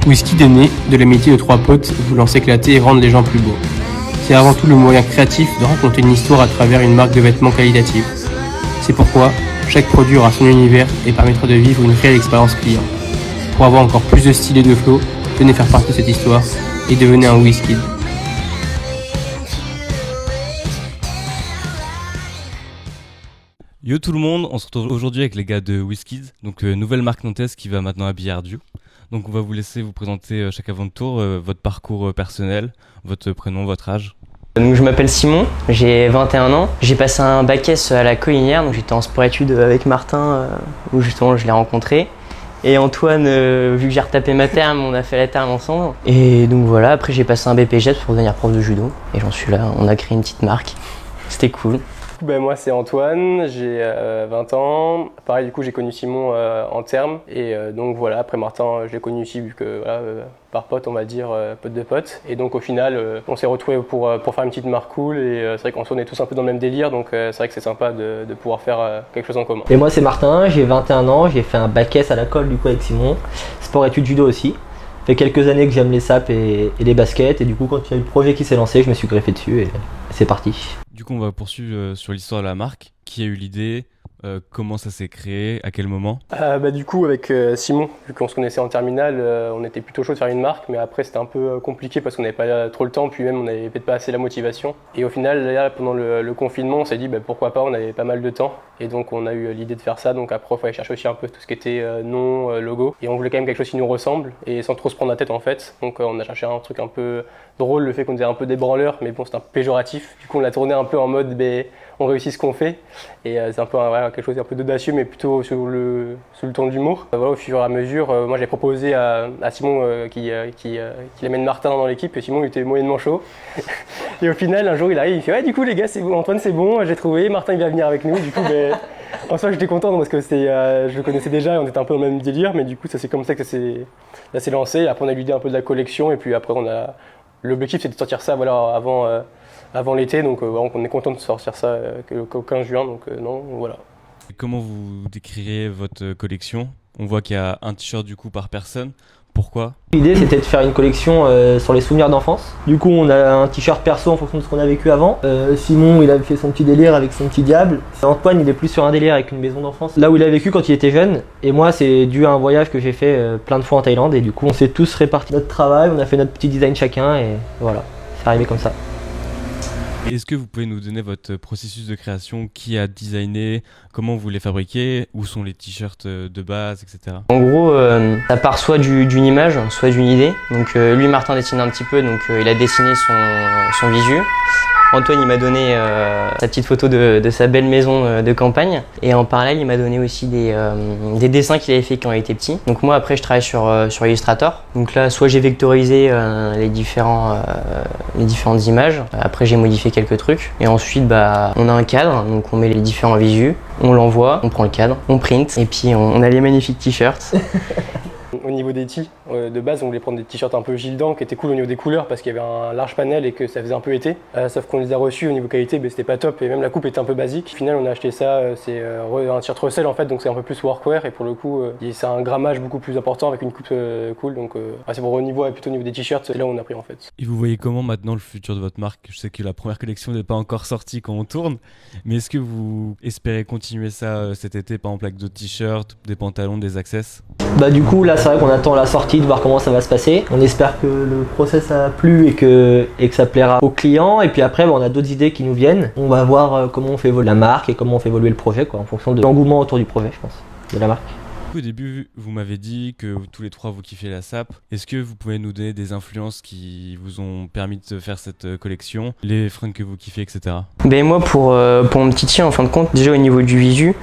Whisky est né de l'amitié de trois potes voulant s'éclater et rendre les gens plus beaux. C'est avant tout le moyen créatif de raconter une histoire à travers une marque de vêtements qualitative. C'est pourquoi chaque produit aura son univers et permettra de vivre une réelle expérience client. Pour avoir encore plus de style et de flow, venez faire partie de cette histoire et devenez un Whisky. Yo tout le monde, on se retrouve aujourd'hui avec les gars de Whisky, donc nouvelle marque nantaise qui va maintenant habiller Ardiu. Donc on va vous laisser vous présenter chacun à votre tour votre parcours personnel, votre prénom, votre âge. Donc je m'appelle Simon, j'ai 21 ans. J'ai passé un bac S à la Collinière, donc j'étais en sport-études avec Martin, où justement je l'ai rencontré. Et Antoine, vu que j'ai retapé ma terme, on a fait la terme ensemble. Et donc voilà, après j'ai passé un BPJEPS pour devenir prof de judo. Et j'en suis là, on a créé une petite marque. C'était cool. Moi c'est Antoine, j'ai 20 ans. Pareil, du coup j'ai connu Simon en terme. Et donc voilà, après Martin, je l'ai connu ici vu que par pote, on va dire, pote de pote. Et donc au final, on s'est retrouvés pour faire une petite marque cool. Et c'est vrai qu'on est tous un peu dans le même délire, donc c'est vrai que c'est sympa de pouvoir faire quelque chose en commun. Et moi c'est Martin, j'ai 21 ans, j'ai fait un bac S à la colle du coup avec Simon. Sport études judo aussi. Ça fait quelques années que j'aime les sapes et les baskets. Et du coup quand il y a eu le projet qui s'est lancé, je me suis greffé dessus et c'est parti. Du coup on va poursuivre sur l'histoire de la marque. Qui a eu l'idée, comment ça s'est créé, à quel moment? Du coup avec Simon, vu qu'on se connaissait en terminale, on était plutôt chaud de faire une marque, mais après c'était un peu compliqué parce qu'on n'avait pas trop le temps, puis même on n'avait peut-être pas assez la motivation. Et au final là, pendant le confinement, on s'est dit pourquoi pas, on avait pas mal de temps, et donc on a eu l'idée de faire ça. Donc après il fallait chercher aussi un peu tout ce qui était nom, logo, et on voulait quand même quelque chose qui nous ressemble et sans trop se prendre la tête en fait. Donc on a cherché un truc un peu drôle, le fait qu'on disait un peu des branleurs, mais bon c'est un peu péjoratif. Du coup on l'a tourné un peu en mode on réussit ce qu'on fait, et c'est un peu quelque chose d'un peu d'audacieux, mais plutôt sur le ton de l'humour. Au fur et à mesure, moi j'ai proposé à Simon qu'il amène Martin dans l'équipe, et Simon il était moyennement chaud. Et au final un jour il arrive, il fait ouais du coup les gars c'est bon, Antoine c'est bon, j'ai trouvé, Martin il va venir avec nous. Du coup en soi j'étais content parce que je le connaissais déjà et on était un peu dans le même délire, mais du coup ça c'est comme ça que ça s'est lancé. Après on a eu l'idée un peu de la collection, et puis après l'objectif c'est de sortir ça avant l'été, donc on est content de sortir ça qu'au 15 juin, donc voilà. Comment vous décririez votre collection? On voit qu'il y a un t-shirt du coup par personne. Pourquoi? L'idée c'était de faire une collection sur les souvenirs d'enfance. Du coup on a un t-shirt perso en fonction de ce qu'on a vécu avant. Simon il avait fait son petit délire avec son petit diable. Antoine il est plus sur un délire avec une maison d'enfance, là où il a vécu quand il était jeune. Et moi c'est dû à un voyage que j'ai fait plein de fois en Thaïlande. Et du coup on s'est tous réparti notre travail, on a fait notre petit design chacun et voilà, c'est arrivé comme ça. Est-ce que vous pouvez nous donner votre processus de création? Qui a designé? Comment vous les fabriquez? Où sont les t-shirts de base, etc. En gros, ça part soit d'une image, soit d'une idée. Donc lui, Martin dessine un petit peu, donc il a dessiné son visu. Antoine, il m'a donné sa petite photo de sa belle maison de campagne. Et en parallèle, il m'a donné aussi des dessins qu'il avait fait quand il était petit. Donc moi, après, je travaille sur Illustrator. Donc là, soit j'ai vectorisé les différentes images. Après, j'ai modifié quelques trucs. Et ensuite, on a un cadre. Donc on met les différents visus. On l'envoie, on prend le cadre, on print. Et puis, on a les magnifiques t-shirts. Au niveau des tees, de base on voulait prendre des t-shirts un peu Gildan qui étaient cool au niveau des couleurs parce qu'il y avait un large panel et que ça faisait un peu été. Sauf qu'on les a reçus au niveau qualité, c'était pas top, et même la coupe était un peu basique. Au final on a acheté ça, c'est un t-shirt Russell en fait, donc c'est un peu plus workwear, et pour le coup c'est un grammage beaucoup plus important avec une coupe cool. Donc c'est pour au niveau, plutôt au niveau des t-shirts, c'est là où on a pris en fait. Et vous voyez comment maintenant le futur de votre marque? Je sais que la première collection n'est pas encore sortie quand on tourne, mais est-ce que vous espérez continuer ça cet été, par exemple avec d'autres t-shirts, des pantalons, des access? Du coup là c'est vrai qu'on attend la sortie de voir comment ça va se passer. On espère que le process a plu et que ça plaira aux clients. Et puis après on a d'autres idées qui nous viennent. On va voir comment on fait évoluer la marque et comment on fait évoluer le projet, en fonction de l'engouement autour du projet, je pense, de la marque. Au début, vous m'avez dit que tous les trois vous kiffez la sape. Est-ce que vous pouvez nous donner des influences qui vous ont permis de faire cette collection, les fringues que vous kiffez, etc. Moi, pour mon petit tien, en fin de compte, déjà au niveau du visu,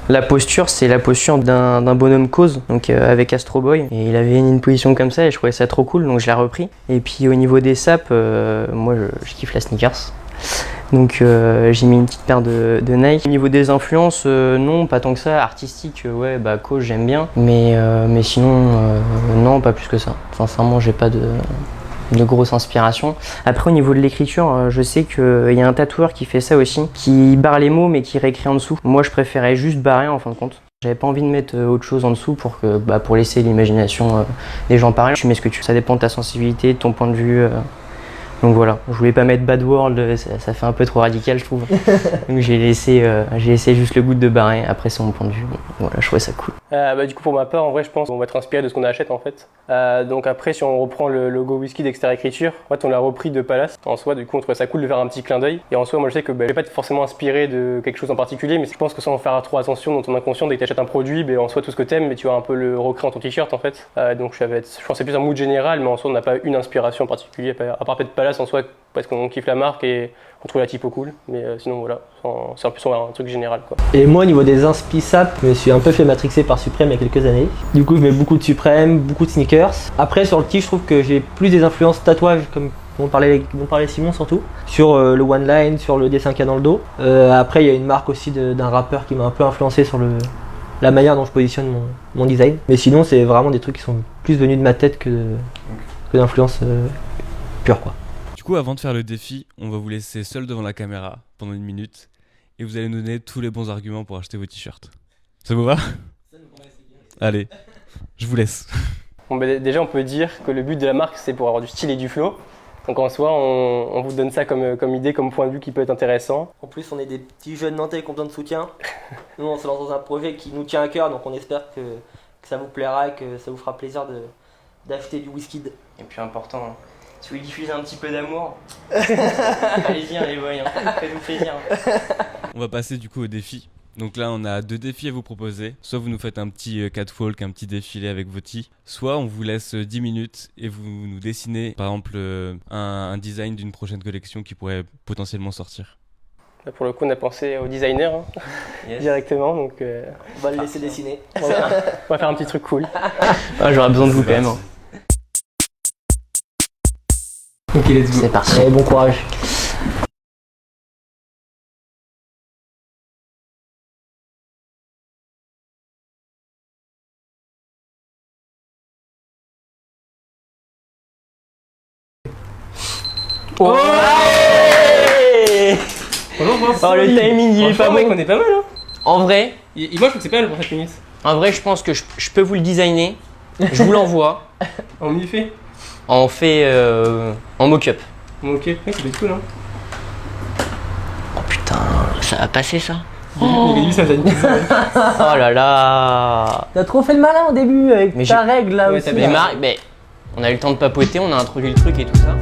la posture, c'est la posture d'un bonhomme cause, donc avec Astro Boy. Et il avait une position comme ça et je trouvais ça trop cool, donc je l'ai repris. Et puis au niveau des sapes, moi je kiffe la sneakers. Donc j'ai mis une petite paire de Nike. Au niveau des influences, non, pas tant que ça. Artistique, Coach j'aime bien. Mais sinon, non, pas plus que ça. Sincèrement, j'ai pas de grosses inspirations. Après, au niveau de l'écriture, je sais qu'il y a un tatoueur qui fait ça aussi, qui barre les mots mais qui réécrit en dessous. Moi, je préférais juste barrer en fin de compte. J'avais pas envie de mettre autre chose en dessous pour laisser l'imagination des gens parler. Tu mets ce que tu veux. Ça dépend de ta sensibilité, de ton point de vue. Donc voilà, je voulais pas mettre Bad World, ça fait un peu trop radical je trouve. Donc j'ai laissé juste le goût de Barret, après c'est mon point de vue. Voilà, je trouvais ça cool. Du coup pour ma part, en vrai je pense qu'on va être inspiré de ce qu'on achète en fait. Donc après si on reprend le logo whisky d'Extérieur Écriture, en fait on l'a repris de Palace. En soi du coup on trouvait ça cool de faire un petit clin d'œil. Et en soi moi je sais que je vais pas être forcément inspiré de quelque chose en particulier, mais je pense que sans faire trop attention dans ton inconscient dès que tu achètes un produit, en soi tout ce que t'aimes, mais tu vas un peu le recréer dans ton t-shirt en fait. Donc je pense que c'est plus un mood général, mais en soi on n'a pas une inspiration en particulier, à part peut-être Palace en soi parce qu'on kiffe la marque et on trouve la typo cool, mais sinon voilà, c'est un peu un truc général quoi. Et moi au niveau des inspi sap, je me suis un peu fait matrixer par Supreme il y a quelques années. Du coup je mets beaucoup de Supreme, beaucoup de sneakers. Après sur le tee je trouve que j'ai plus des influences tatouages comme dont parlait Simon surtout, sur le one line, sur le dessin qu'il y a dans le dos. Après il y a une marque aussi d'un rappeur qui m'a un peu influencé sur la manière dont je positionne mon design. Mais sinon c'est vraiment des trucs qui sont plus venus de ma tête que d'influence pure quoi. Du coup, avant de faire le défi, on va vous laisser seul devant la caméra pendant 1 minute et vous allez nous donner tous les bons arguments pour acheter vos t-shirts. Ça vous va ? Allez, je vous laisse. Bon, déjà on peut dire que le but de la marque c'est pour avoir du style et du flow. Donc en soi on vous donne ça comme idée, comme point de vue qui peut être intéressant. En plus on est des petits jeunes nantais qui ont besoin de soutien. Nous on se lance dans un projet qui nous tient à cœur, donc on espère que ça vous plaira et que ça vous fera plaisir d'acheter du whisky. Et puis important, si vous diffusez un petit peu d'amour, allez-y les boys, faites-vous plaisir. On va passer du coup au défi. Donc là on a 2 défis à vous proposer. Soit vous nous faites un petit catwalk, un petit défilé avec vos tees. Soit on vous laisse 10 minutes et vous nous dessinez par exemple un design d'une prochaine collection qui pourrait potentiellement sortir. Là, pour le coup on a pensé au designer Yes. directement, donc On va le laisser dessiner. on va faire un petit truc cool. J'aurais besoin de vous quand même. Ok, let's go. C'est parti. Allez, bon courage. Oh, le timing il est pas mec, bon. on est pas mal hein. En vrai, Moi je trouve que c'est pas mal pour 7 minutes. je pense que je peux vous le designer. Je vous l'envoie. On y fait. On fait en mock-up. Bon, ok, ça doit être cool hein. Oh putain, ça va passer ça. Au début ça faisait une pizza. Oh là là. T'as trop fait le malin au début avec Mais ta règle là Ouais, aussi. t'as Mais on a eu le temps de papoter, on a introduit le truc et tout ça.